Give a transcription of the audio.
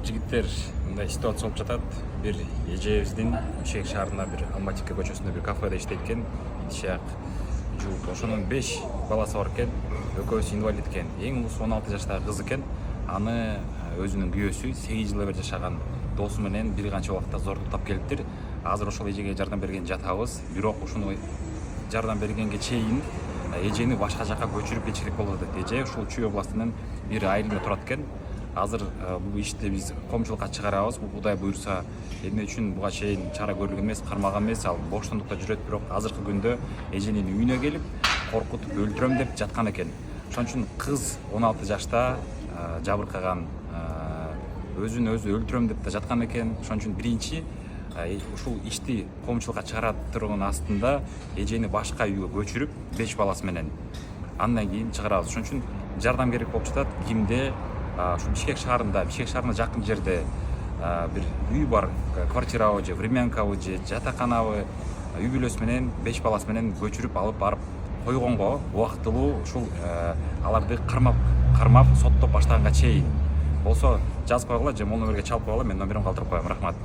жигиттер, мындай ситуация болуп жатат. Бир эжебиздин Бишкек шаарында бир Алматика көчөсүндө бир кафеде иштейт экен. Ишак жууп, ошонун 5 баласы бар экен. Экөөсү инвалид экен. Эң улуусу 16 жаштагы кыз экен. Аны өзүнүн күйөөсү 8 жыл бери жашаган досу менен бир канча убакытта зордуктап келиптир. Азыр ошол эжеге жардам берген жатабыз. Бирок ушуну жардам бергенге чейин эжени башка жака көчүрүп кетиш керек болот деп. Эже ушул Чүй областынын бир айылында турат экен. Азыр бул ишти биз коомчулукка чыгарабыз. Бул Кудай буйрса, эмне үчүн буга чейин чара көрүлгөн эмес, кармаган эмес, ал боштондукта жүрөт, бирок азыркы күндө эженин үйүнө келип, коркутуп өлтүрөм деп жаткан экен. Ошон үчүн кыз 16 жашта жабыркаган, өзүн өзү өлтүрөм деп да жаткан экен. Ошон үчүн биринчи ушул ишти коомчулукка чыгарат турган астында эжени башка үйгө көчүрүп 5 баласы менен андан кийин чыгарабыз. Ошон үчүн жардам керек болуп жатат. Кимде ушу Бишкек шаарында жакын жерде бир үй бар, квартирабы же времянкабы же жатаканабы үй бүлөсү менен 5 баласы менен көчүрүп алып барып койгонго, убактылуу ушул аларды кармап соттоп баштаганга чейин болсо жазып койгула же могул номерге чалып койгула, мен номеримди калтырып коем. Рахмат.